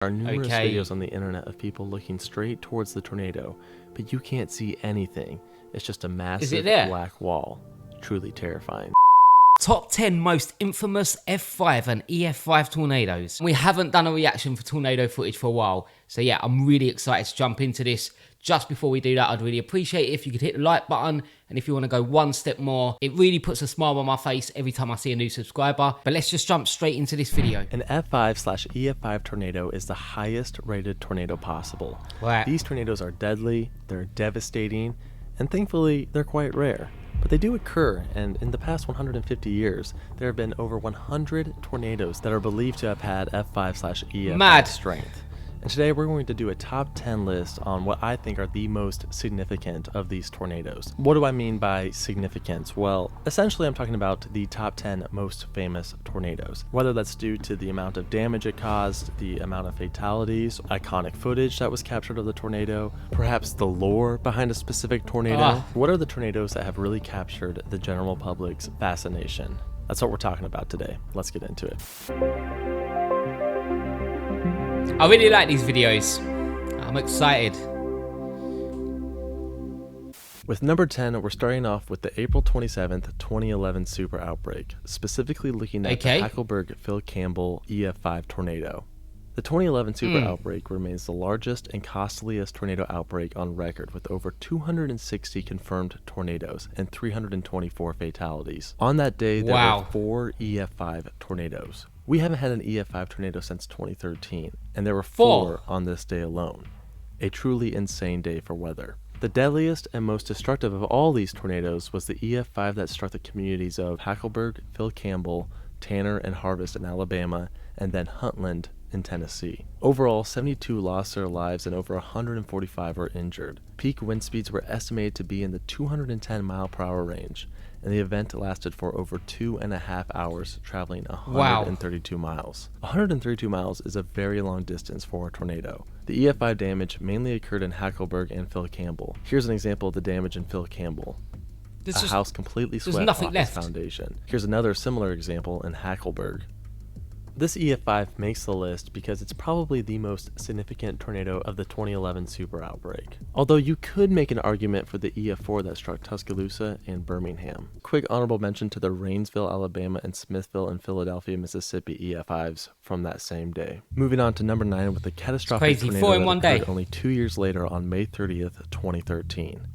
There are numerous videos on the internet of people looking straight towards the tornado, but you can't see anything. It's just a massive black wall. Truly terrifying. Top 10 most infamous F5 and EF5 tornadoes. We haven't done a reaction for tornado footage for a while, so yeah, I'm really excited to jump into this. Just before we do that, I'd really appreciate it if you could hit the like button, and if you want to go one step more, it really puts a smile on my face every time I see a new subscriber. But let's just jump straight into this video. An F5/EF5 tornado is the highest rated tornado possible. Right. These tornadoes are deadly, they're devastating, and thankfully they're quite rare. But they do occur, and in the past 150 years, there have been over 100 tornadoes that are believed to have had F5/EF5 strength. And today we're going to do a top 10 list on what I think are the most significant of these tornadoes. What do I mean by significance? Well, essentially I'm talking about the top 10 most famous tornadoes. Whether that's due to the amount of damage it caused, the amount of fatalities, iconic footage that was captured of the tornado, perhaps the lore behind a specific tornado. What are the tornadoes that have really captured the general public's fascination? That's what we're talking about today. Let's get into it. I really like these videos. I'm excited. With number 10, we're starting off with the April 27th, 2011 super outbreak, specifically looking at the Hackleburg Phil Campbell EF5 tornado. The 2011 super outbreak remains the largest and costliest tornado outbreak on record, with over 260 confirmed tornadoes and 324 fatalities. On that day, there were 4 EF5 tornadoes. We haven't had an EF5 tornado since 2013, and there were 4 on this day alone. A truly insane day for weather. The deadliest and most destructive of all these tornadoes was the EF5 that struck the communities of Hackleburg, Phil Campbell, Tanner, and Harvest in Alabama, and then Huntland in Tennessee. Overall, 72 lost their lives and over 145 were injured. Peak wind speeds were estimated to be in the 210 mile/hour range, and the event lasted for over 2.5 hours, traveling 132 miles. 132 miles is a very long distance for a tornado. The EF5 damage mainly occurred in Hackleburg and Phil Campbell. Here's an example of the damage in Phil Campbell. A house completely swept off its foundation. Here's another similar example in Hackleburg. This EF5 makes the list because it's probably the most significant tornado of the 2011 super outbreak. Although you could make an argument for the EF4 that struck Tuscaloosa and Birmingham. Quick honorable mention to the Rainsville, Alabama and Smithville and Philadelphia, Mississippi EF5s from that same day. Moving on to number 9 with the catastrophic tornado that occurred only 2 years later on May 30th, 2013.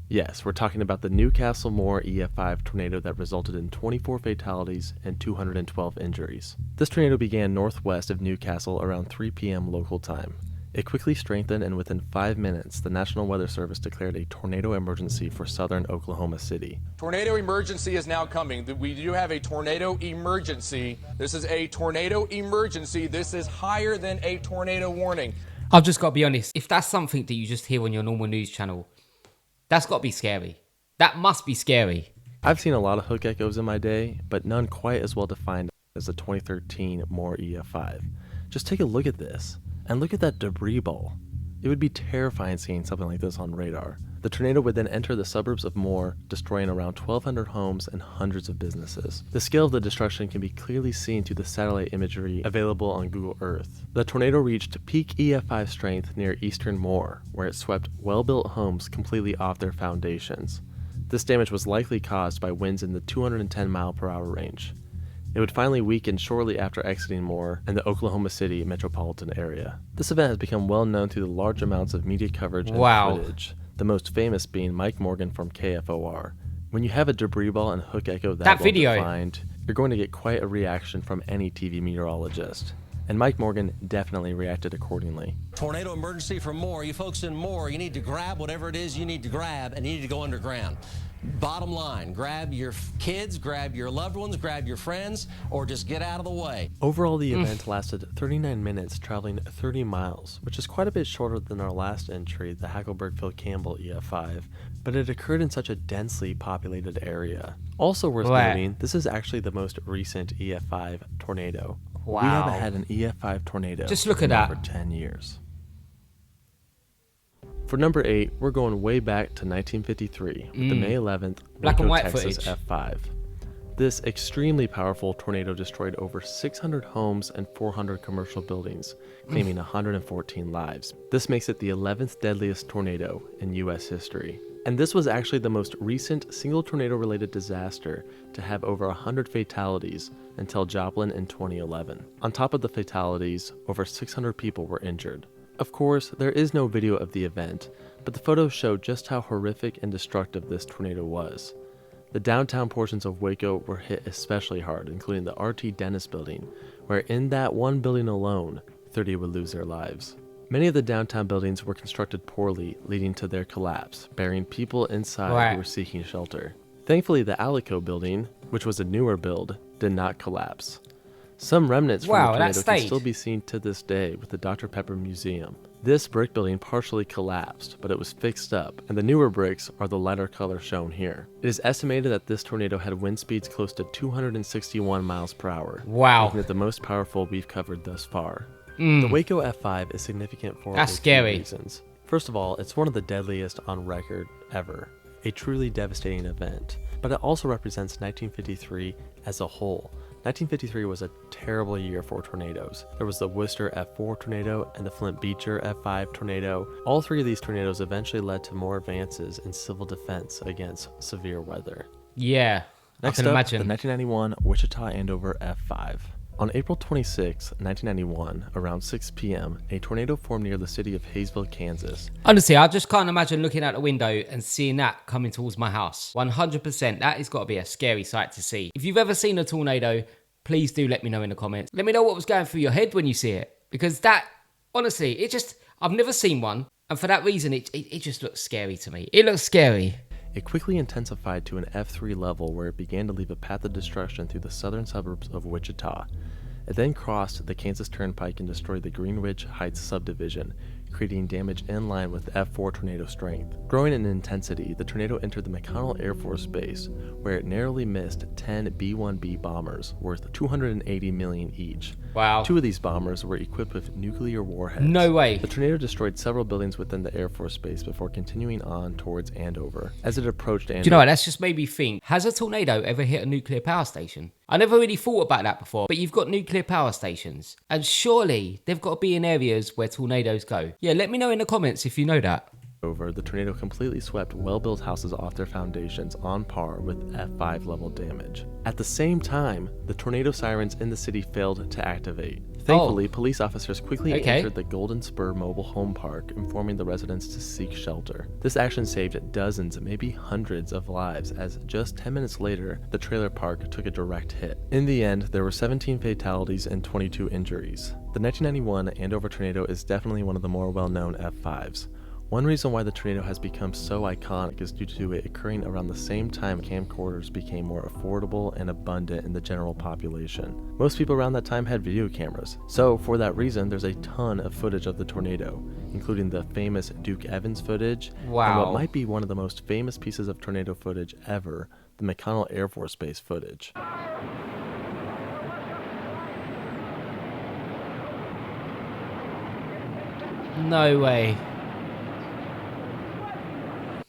Yes, we're talking about the Newcastle Moore EF5 tornado that resulted in 24 fatalities and 212 injuries. This tornado began northwest of Newcastle around 3 p.m. local time. It quickly strengthened, and within 5 minutes, the National Weather Service declared a tornado emergency for southern Oklahoma City. Tornado emergency is now coming. We do have a tornado emergency. This is a tornado emergency. This is higher than a tornado warning. I've just got to be honest. If that's something that you just hear on your normal news channel, that's got to be scary. That must be scary. I've seen a lot of hook echoes in my day, but none quite as well defined as the 2013 Moore EF5. Just take a look at this, and look at that debris ball. It would be terrifying seeing something like this on radar. The tornado would then enter the suburbs of Moore, destroying around 1,200 homes and hundreds of businesses. The scale of the destruction can be clearly seen through the satellite imagery available on Google Earth. The tornado reached peak EF5 strength near eastern Moore, where it swept well-built homes completely off their foundations. This damage was likely caused by winds in the 210 mile/hour range. It would finally weaken shortly after exiting Moore and the Oklahoma City metropolitan area. This event has become well known through the large amounts of media coverage and footage, the most famous being Mike Morgan from KFOR. When you have a debris ball and hook echo that well defined, you're going to get quite a reaction from any TV meteorologist. And Mike Morgan definitely reacted accordingly. Tornado emergency for Moore. You folks in Moore, you need to grab whatever it is you need to grab, and you need to go underground. Bottom line, grab your kids, grab your loved ones, grab your friends, or just get out of the way. Overall, the event lasted 39 minutes, traveling 30 miles, which is quite a bit shorter than our last entry, the Hackleburg Phil Campbell EF5, but it occurred in such a densely populated area. Also worth noting, this is actually the most recent EF5 tornado. We haven't had an EF5 tornado in over 10 years. For number 8, we're going way back to 1953 with the May 11th Waco, Texas F5. This extremely powerful tornado destroyed over 600 homes and 400 commercial buildings, claiming 114 lives. This makes it the 11th deadliest tornado in U.S. history. And this was actually the most recent single tornado-related disaster to have over 100 fatalities until Joplin in 2011. On top of the fatalities, over 600 people were injured. Of course, there is no video of the event, but the photos show just how horrific and destructive this tornado was. The downtown portions of Waco were hit especially hard, including the RT Dennis building, where in that one building alone, 30 would lose their lives. Many of the downtown buildings were constructed poorly, leading to their collapse, burying people inside who were seeking shelter. Thankfully, the Alico building, which was a newer build, did not collapse. Some remnants from the tornado can still be seen to this day with the Dr. Pepper Museum. This brick building partially collapsed, but it was fixed up, and the newer bricks are the lighter color shown here. It is estimated that this tornado had wind speeds close to 261 miles per hour, making it the most powerful we've covered thus far. The Waco F5 is significant for a few reasons. First of all, it's one of the deadliest on record ever, a truly devastating event, but it also represents 1953 as a whole. 1953 was a terrible year for tornadoes. There was the Worcester F4 tornado and the Flint Beecher F5 tornado. All three of these tornadoes eventually led to more advances in civil defense against severe weather. Yeah, Next up, the 1991 Wichita Andover F5. On April 26, 1991, around 6 p.m., a tornado formed near the city of Hayesville, Kansas. Honestly, I just can't imagine looking out the window and seeing that coming towards my house. 100%, that has got to be a scary sight to see. If you've ever seen a tornado, please do let me know in the comments. Let me know what was going through your head when you see it. Because that, honestly, I've never seen one. And for that reason, it just looks scary to me. It looks scary. It quickly intensified to an F3 level where it began to leave a path of destruction through the southern suburbs of Wichita. It then crossed the Kansas Turnpike and destroyed the Greenwich Heights subdivision, creating damage in line with F4 tornado strength. Growing in intensity, the tornado entered the McConnell Air Force Base, where it narrowly missed 10 B-1B bombers worth $280 million each. Wow. 2 of these bombers were equipped with nuclear warheads. No way. The tornado destroyed several buildings within the Air Force Base before continuing on towards Andover. As it approached Andover... Do you know what? That's just made me think, has a tornado ever hit a nuclear power station? I never really thought about that before, but you've got nuclear power stations, and surely they've got to be in areas where tornadoes go. Yeah, let me know in the comments if you know that. The tornado completely swept well-built houses off their foundations on par with F5 level damage. At the same time, the tornado sirens in the city failed to activate. Thankfully, police officers quickly entered the Golden Spur Mobile Home Park, informing the residents to seek shelter. This action saved dozens, maybe hundreds of lives, as just 10 minutes later, the trailer park took a direct hit. In the end, there were 17 fatalities and 22 injuries. The 1991 Andover tornado is definitely one of the more well-known F5s. One reason why the tornado has become so iconic is due to it occurring around the same time camcorders became more affordable and abundant in the general population. Most people around that time had video cameras, so for that reason there's a ton of footage of the tornado, including the famous Duke Evans footage, and what might be one of the most famous pieces of tornado footage ever, the McConnell Air Force Base footage. No way.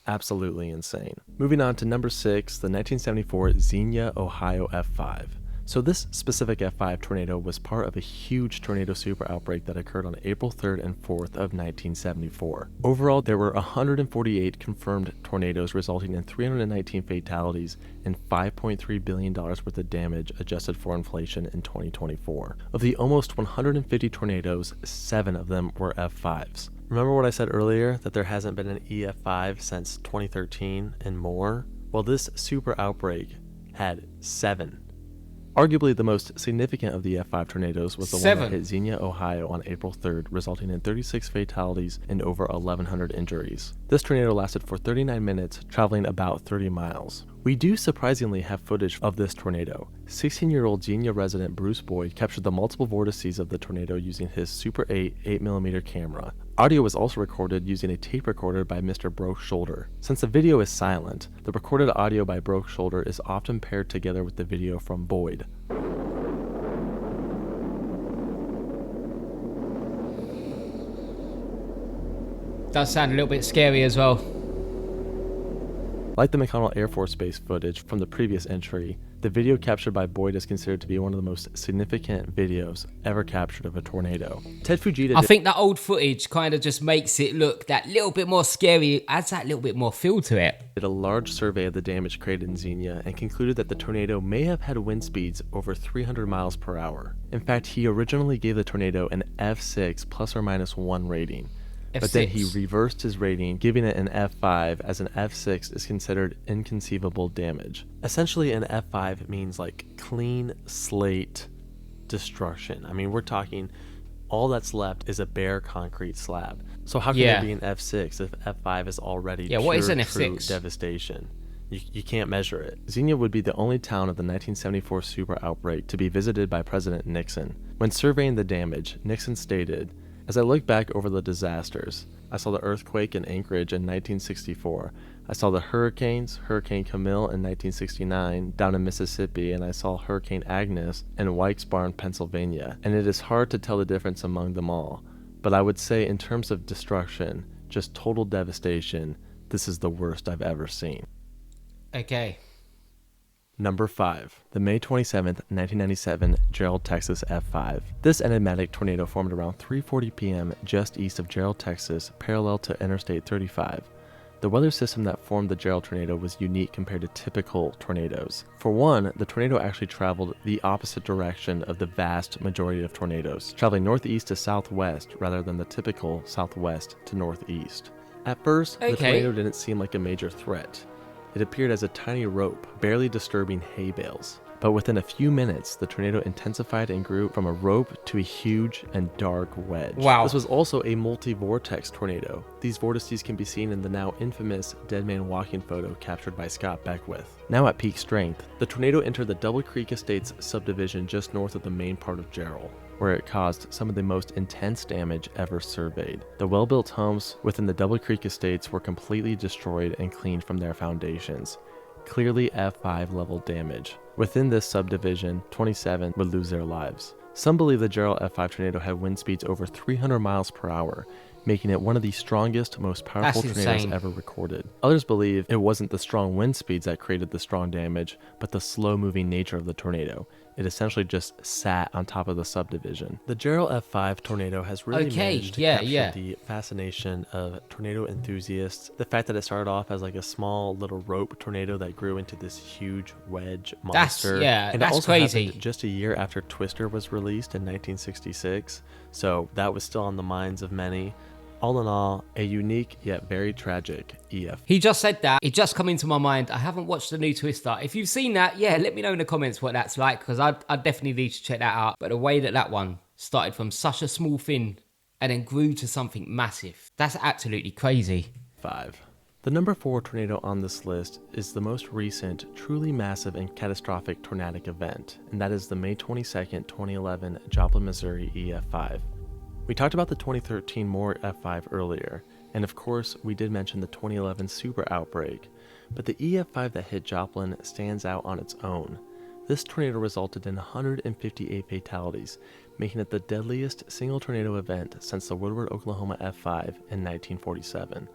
Absolutely insane. Moving on to number 6, the 1974 Xenia, Ohio F5. So this specific F5 tornado was part of a huge tornado super outbreak that occurred on April 3rd and 4th of 1974. Overall, there were 148 confirmed tornadoes, resulting in 319 fatalities and $5.3 billion worth of damage adjusted for inflation in 2024. Of the almost 150 tornadoes, 7 of them were F5s. Remember what I said earlier, that there hasn't been an EF5 since 2013 and more? Well, this super outbreak had 7. Arguably the most significant of the F5 tornadoes was the one that hit Xenia, Ohio on April 3rd, resulting in 36 fatalities and over 1,100 injuries. This tornado lasted for 39 minutes, traveling about 30 miles. We do surprisingly have footage of this tornado. 16-year-old Xenia resident Bruce Boyd captured the multiple vortices of the tornado using his Super 8 8mm camera. Audio was also recorded using a tape recorder by Mr. Broke Shoulder. Since the video is silent, the recorded audio by Broke Shoulder is often paired together with the video from Boyd. Does sound a little bit scary as well. Like the McConnell Air Force Base footage from the previous entry, The video captured by Boyd is considered to be one of the most significant videos ever captured of a tornado. Ted Fujita... I think that old footage kind of just makes it look that little bit more scary, adds that little bit more feel to it. Did a large survey of the damage created in Xenia and concluded that the tornado may have had wind speeds over 300 miles per hour. In fact, he originally gave the tornado an F6 plus or minus 1 rating. But then he reversed his rating, giving it an F5, as an F6 is considered inconceivable damage. Essentially, an F5 means like clean slate destruction. I mean, we're talking all that's left is a bare concrete slab. So how can there be an F6 if F5 is already pure, what is an F6? True devastation? You can't measure it. Xenia would be the only town of the 1974 super outbreak to be visited by President Nixon. When surveying the damage, Nixon stated, "As I look back over the disasters, I saw the earthquake in Anchorage in 1964. I saw the hurricanes, Hurricane Camille in 1969 down in Mississippi, and I saw Hurricane Agnes in Weichsbarn, Pennsylvania. And it is hard to tell the difference among them all. But I would say in terms of destruction, just total devastation, this is the worst I've ever seen." Okay. Number 5. The May 27th, 1997 Gerald, Texas F5. This enigmatic tornado formed around 3:40 p.m. just east of Gerald, Texas, parallel to Interstate 35. The weather system that formed the Gerald tornado was unique compared to typical tornadoes. For one, the tornado actually traveled the opposite direction of the vast majority of tornadoes, traveling northeast to southwest rather than the typical southwest to northeast. At first, the tornado didn't seem like a major threat. It appeared as a tiny rope, barely disturbing hay bales. But within a few minutes, the tornado intensified and grew from a rope to a huge and dark wedge. Wow. This was also a multi-vortex tornado. These vortices can be seen in the now infamous Dead Man Walking photo captured by Scott Beckwith. Now at peak strength, the tornado entered the Double Creek Estates subdivision just north of the main part of Gerald, where it caused some of the most intense damage ever surveyed. The well-built homes within the Double Creek Estates were completely destroyed and cleaned from their foundations. Clearly F5 level damage. Within this subdivision, 27 would lose their lives. Some believe the Gerald F5 tornado had wind speeds over 300 miles per hour, making it one of the strongest, most powerful tornadoes ever recorded. Others believe it wasn't the strong wind speeds that created the strong damage, but the slow-moving nature of the tornado. It essentially just sat on top of the subdivision. The Gerald F5 tornado has really managed to capture the fascination of tornado enthusiasts. The fact that it started off as like a small little rope tornado that grew into this huge wedge monster. And that's also crazy. happened just a year after Twister was released in 1966. So that was still on the minds of many. All in all, a unique yet very tragic EF. He just said that. It just come into my mind. I haven't watched the new Twister. If you've seen that, let me know in the comments what that's like, because I definitely need to check that out. But the way that one started from such a small thing and then grew to something massive, that's absolutely crazy. 5. The number 4 tornado on this list is the most recent, truly massive and catastrophic tornadic event, and that is the May 22nd, 2011 Joplin, Missouri EF5. We talked about the 2013 Moore F5 earlier, and of course we did mention the 2011 super outbreak, but the EF5 that hit Joplin stands out on its own. This tornado resulted in 158 fatalities, making it the deadliest single tornado event since the Woodward, Oklahoma F5 in 1947.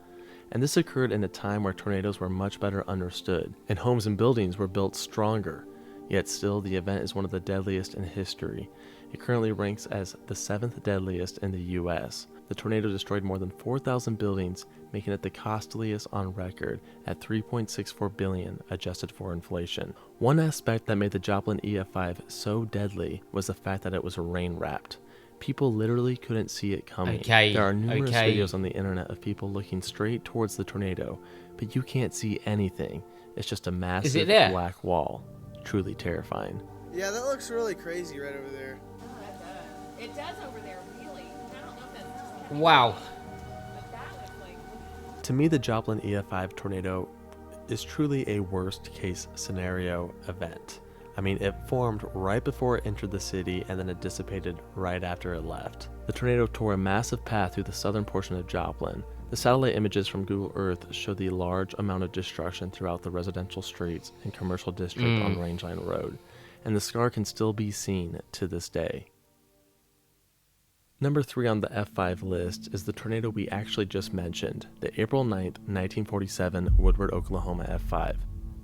And this occurred in a time where tornadoes were much better understood, and homes and buildings were built stronger. Yet still, the event is one of the deadliest in history. It currently ranks as the 7th deadliest in the US. The tornado destroyed more than 4,000 buildings, making it the costliest on record at $3.64 billion adjusted for inflation. One aspect that made the Joplin EF5 so deadly was the fact that it was rain-wrapped. People literally couldn't see it coming. There are numerous videos on the internet of people looking straight towards the tornado, but you can't see anything. It's just a massive black wall. Truly terrifying. Yeah, that looks really crazy right over there. It does over there, really. I don't know if that's just wow. But that looks like... To me, the Joplin EF5 tornado is truly a worst-case scenario event. I mean, it formed right before it entered the city, and then it dissipated right after it left. The tornado tore a massive path through the southern portion of Joplin. The satellite images from Google Earth show the large amount of destruction throughout the residential streets and commercial district on Rangeline Road, and the scar can still be seen to this day. Number 3 on the F5 list is the tornado we actually just mentioned, the April 9th, 1947 Woodward, Oklahoma F5.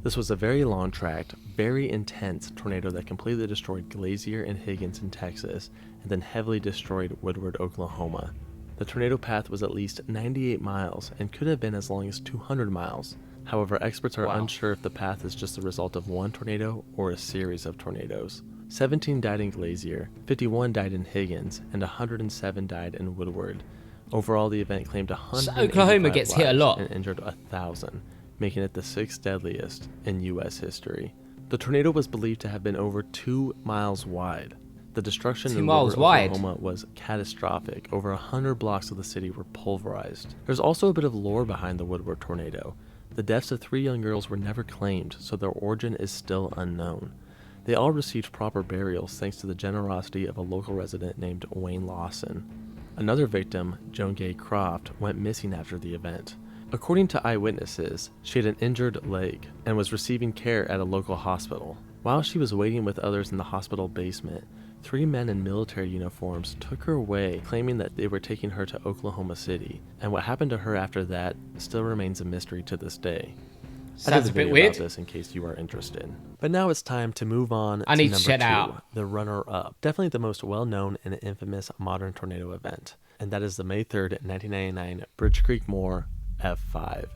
This was a very long-tracked, very intense tornado that completely destroyed Glacier and Higgins in Texas, and then heavily destroyed Woodward, Oklahoma. The tornado path was at least 98 miles and could have been as long as 200 miles. However, experts are unsure if the path is just the result of one tornado or a series of tornadoes. 17 died in Glacier, 51 died in Higgins, and 107 died in Woodward. Overall, the event claimed 185 Oklahoma gets hit a lot and injured 1,000, making it the 6th deadliest in U.S. history. The tornado was believed to have been over 2 miles wide. The destruction in Woodward, Oklahoma was catastrophic. Over 100 blocks of the city were pulverized. There's also a bit of lore behind the Woodward tornado. The deaths of 3 young girls were never claimed, so their origin is still unknown. They all received proper burials thanks to the generosity of a local resident named Wayne Lawson. Another victim, Joan Gay Croft, went missing after the event. According to eyewitnesses, she had an injured leg and was receiving care at a local hospital. While she was waiting with others in the hospital basement, 3 men in military uniforms took her away, claiming that they were taking her to Oklahoma City, and what happened to her after that still remains a mystery to this day. Sounds a bit weird. About this in case you are interested. But now it's time to move on to number 2, the runner-up. Definitely the most well-known and infamous modern tornado event, and that is the May 3rd, 1999 Bridge Creek Moore EF5.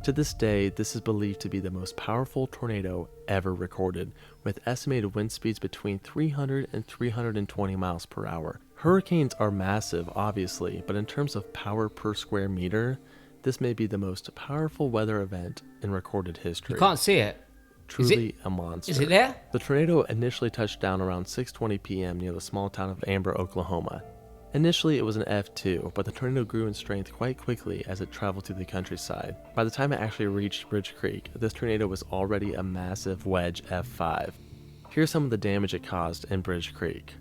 To this day, this is believed to be the most powerful tornado ever recorded, with estimated wind speeds between 300 and 320 miles per hour. Hurricanes are massive, obviously, but in terms of power per square meter, this may be the most powerful weather event in recorded history. You can't see it. Truly a monster. Is it there? The tornado initially touched down around 6:20 p.m. near the small town of Amber, Oklahoma. Initially, it was an F2, but the tornado grew in strength quite quickly as it traveled through the countryside. By the time it actually reached Bridge Creek, this tornado was already a massive wedge F5. Here's some of the damage it caused in Bridge Creek.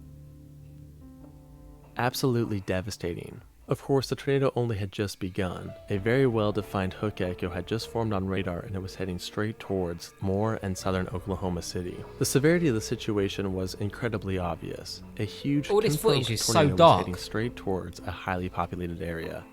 Absolutely devastating. Of course, the tornado only had just begun. A very well-defined hook echo had just formed on radar and it was heading straight towards Moore and southern Oklahoma City. The severity of the situation was incredibly obvious. A huge footage is tornado so dark. was heading straight towards a highly populated area.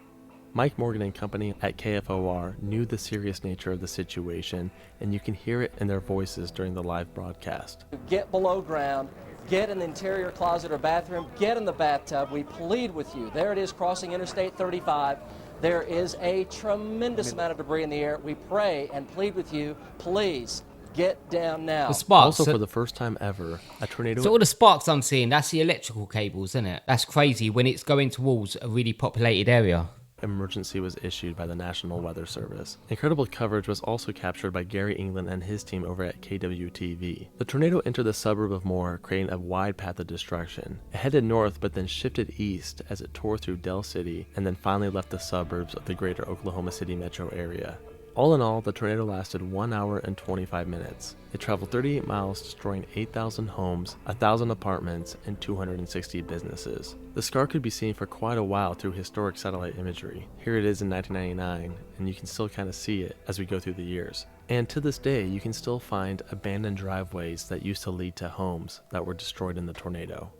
Mike Morgan and company at KFOR knew the serious nature of the situation, and you can hear it in their voices during the live broadcast. Get below ground. Get in the interior closet or bathroom, get in the bathtub. We plead with you. There it is, crossing Interstate 35. There is a tremendous amount of debris in the air. We pray and plead with you, please get down now. The sparks. Also, for the first time ever, a tornado... So all the sparks I'm seeing, that's the electrical cables, isn't it? That's crazy when it's going towards a really populated area. Emergency was issued by the National Weather Service. Incredible coverage was also captured by Gary England and his team over at KWTV. The tornado entered the suburb of Moore, creating a wide path of destruction. It headed north but then shifted east as it tore through Del City and then finally left the suburbs of the greater Oklahoma City metro area. All in all, the tornado lasted 1 hour and 25 minutes. It traveled 38 miles, destroying 8,000 homes, 1,000 apartments, and 260 businesses. The scar could be seen for quite a while through historic satellite imagery. Here it is in 1999, and you can still kind of see it as we go through the years. And to this day, you can still find abandoned driveways that used to lead to homes that were destroyed in the tornado.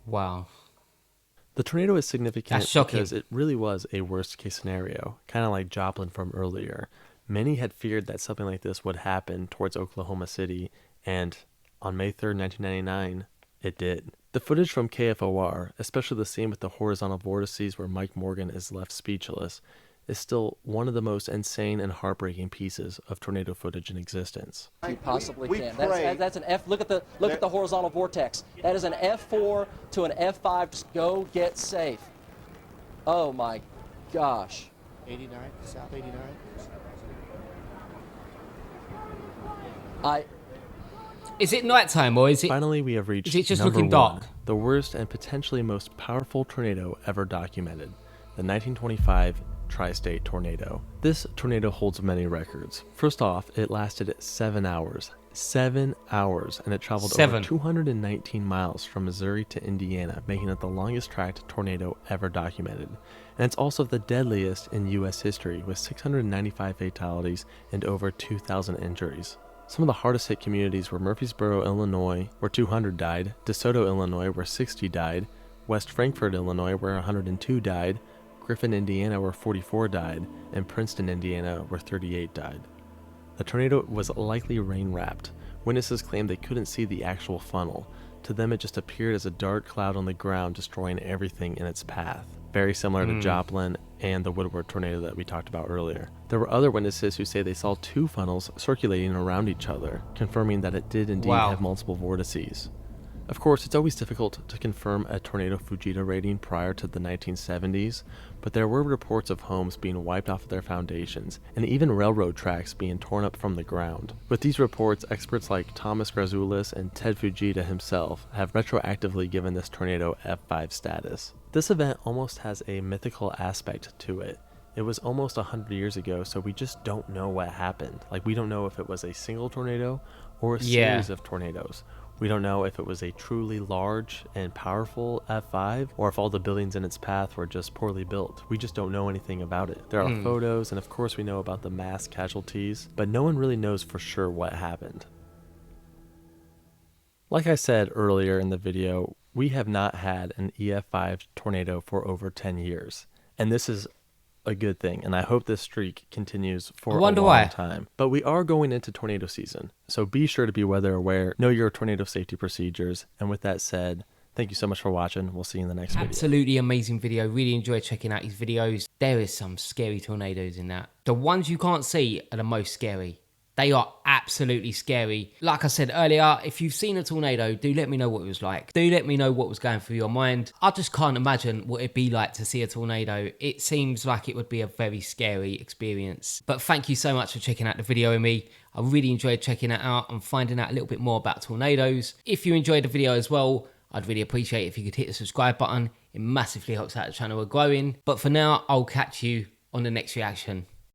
Wow. The tornado is significant That's shocking. because it really was a worst-case scenario, kind of like Joplin from earlier. Many had feared that something like this would happen towards Oklahoma City, and on May 3rd, 1999, it did. The footage from KFOR, especially the scene with the horizontal vortices where Mike Morgan is left speechless, is still one of the most insane and heartbreaking pieces of tornado footage in existence. You possibly can. That's an F. Look at the horizontal vortex. That is an F4 to an F5. Just go get safe. Oh my gosh. 89, South 89. Is it nighttime or is it? Finally, we have reached Is it just number looking one, dark? the worst and potentially most powerful tornado ever documented, the 1925 Tri-State tornado. This tornado holds many records. First off, it lasted 7 hours. 7 hours, and it traveled over 219 miles from Missouri to Indiana, making it the longest tracked tornado ever documented. And it's also the deadliest in U.S. history, with 695 fatalities and over 2,000 injuries. Some of the hardest hit communities were Murfreesboro, Illinois, where 200 died, DeSoto, Illinois, where 60 died, West Frankfort, Illinois, where 102 died, Griffin, Indiana, where 44 died, and Princeton, Indiana, where 38 died. The tornado was likely rain-wrapped. Witnesses claimed they couldn't see the actual funnel. To them, it just appeared as a dark cloud on the ground, destroying everything in its path. Very similar to Joplin and the Woodward tornado that we talked about earlier. There were other witnesses who say they saw two funnels circulating around each other, confirming that it did indeed have multiple vortices. Of course, it's always difficult to confirm a tornado Fujita rating prior to the 1970s, but there were reports of homes being wiped off of their foundations, and even railroad tracks being torn up from the ground. With these reports, experts like Thomas Grazoulis and Ted Fujita himself have retroactively given this tornado F5 status. This event almost has a mythical aspect to it. It was almost 100 years ago, so we just don't know what happened. Like, we don't know if it was a single tornado or a series of tornadoes. We don't know if it was a truly large and powerful F5 or if all the buildings in its path were just poorly built. We just don't know anything about it. There are photos, and of course we know about the mass casualties, but no one really knows for sure what happened. Like I said earlier in the video, we have not had an EF5 tornado for over 10 years, and this is a good thing, and I hope this streak continues for a long time. But we are going into tornado season, so be sure to be weather aware, know your tornado safety procedures, and with that said, thank you so much for watching. We'll see you in the next video. Absolutely amazing video. Really enjoy checking out these videos. There is some scary tornadoes in that. The ones you can't see are the most scary. They are absolutely scary. Like I said earlier, if you've seen a tornado, do let me know what it was like. Do let me know what was going through your mind. I just can't imagine what it'd be like to see a tornado. It seems like it would be a very scary experience. But thank you so much for checking out the video with me. I really enjoyed checking it out and finding out a little bit more about tornadoes. If you enjoyed the video as well, I'd really appreciate it if you could hit the subscribe button. It massively helps out the channel. We're growing. But for now, I'll catch you on the next reaction.